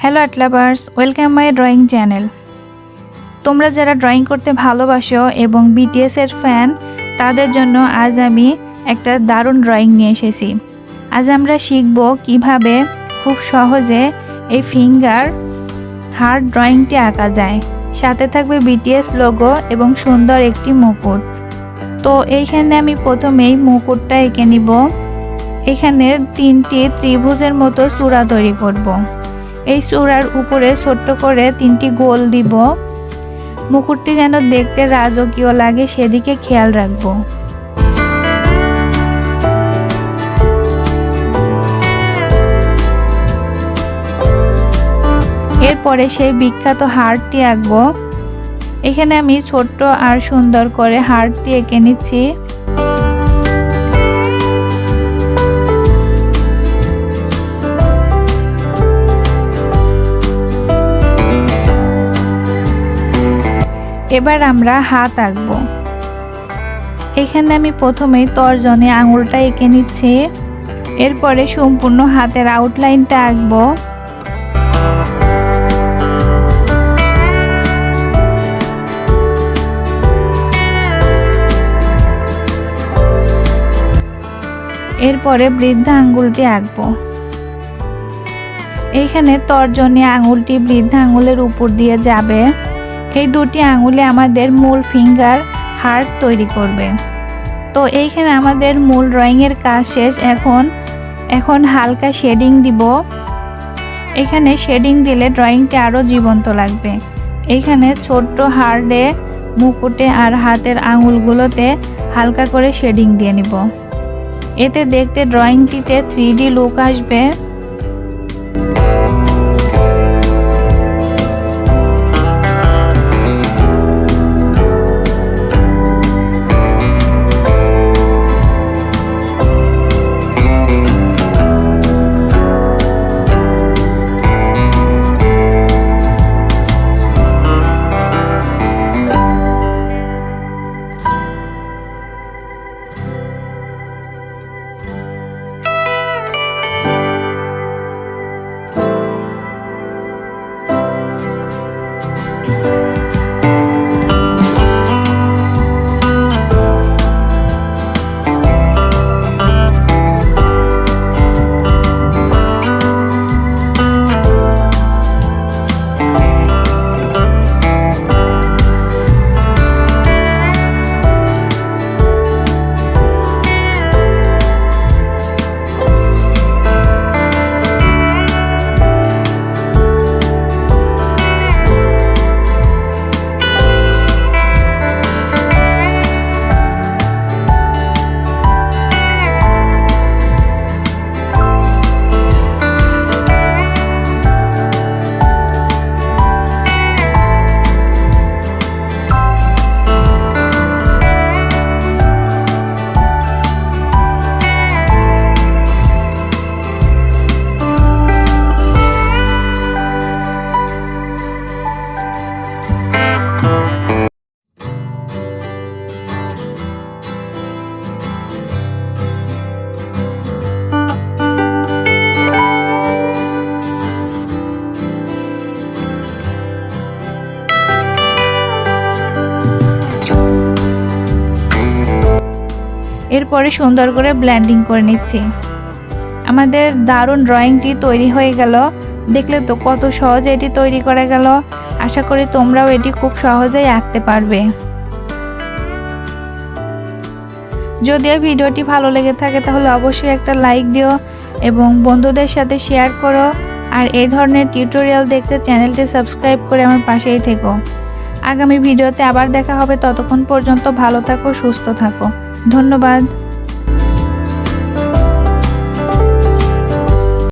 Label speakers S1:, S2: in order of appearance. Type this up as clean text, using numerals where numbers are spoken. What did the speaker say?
S1: Hello art lovers, welcome my drawing channel. তোমরা যারা drawing করতে ভালোবাসো এবং বিটিএস এর ফ্যান, তাদের জন্য আজ আমি একটা দারুণ ড্রয়িং নিয়ে এসেছি। আজ আমরা শিখব কিভাবে খুব সহজে এই ফিঙ্গার হার্ট ড্রয়িংটি আঁকা যায়। সাথে থাকবে বিটিএস লোগো এবং সুন্দর একটি মুকুট। তো এইখানে আমি প্রথমেই মুকুটটা এঁকে নিব। এখানে 3টি ত্রিভুজের মতো চূড়া তৈরি করব। এই চূড়ার উপরে ছোট্ট করে 3টি গোল দিব। মুকুটটি যেন দেখতে রাজকীয় লাগে সেদিকে খেয়াল রাখব। এরপরে সেই বিখ্যাত হার্টটি আঁকবো। এখানে আমি ছোট্ট আর সুন্দর করে হার্টটি এঁকে নিচ্ছি। এবার আমরা হাত আঁকবো। এখানে আমি প্রথমেই তর্জনী আঙুলটা এঁকে নিচ্ছি। এরপরে সম্পূর্ণ হাতের আউটলাইনটা আঁকবো। এরপরে বৃদ্ধা আঙ্গুলটি আঁকবো। এইখানে তর্জনী আঙুলটি বৃদ্ধা আঙুলের উপর দিয়ে যাবে। এই দুটি আঙুলে আমাদের মূল ফিঙ্গার হার্ট তৈরি করবে। তো এইখানে আমাদের মূল ড্রয়িংয়ের কাজ শেষ। এখন হালকা শেডিং দিব। এখানে শেডিং দিলে ড্রয়িংটি আরও জীবন্ত লাগবে। এইখানে ছোট্ট হার্টে, মুকুটে আর হাতের আঙুলগুলোতে হালকা করে শেডিং দিয়ে নিব। এতে দেখতে ড্রয়িংটিতে 3D লুক আসবে। এরপরে সুন্দর করে ব্লেন্ডিং করে নিচ্ছি। আমাদের দারুণ ড্রয়িংটি তৈরি হয়ে গেল। দেখলে তো কত সহজে এটি তৈরি করা গেল। আশা করি তোমরাও এটি খুব সহজেই আঁকতে পারবে। যদি এই ভিডিওটি ভালো লেগে থাকে তাহলে অবশ্যই একটা লাইক দিও এবং বন্ধুদের সাথে শেয়ার করো। আর এই ধরনের টিউটোরিয়াল দেখতে চ্যানেলটি সাবস্ক্রাইব করে আমার পাশেই থেকো। আগামী ভিডিওতে আবার দেখা হবে। ততক্ষণ পর্যন্ত ভালো থাকো, সুস্থ থাকো। ধন্যবাদ।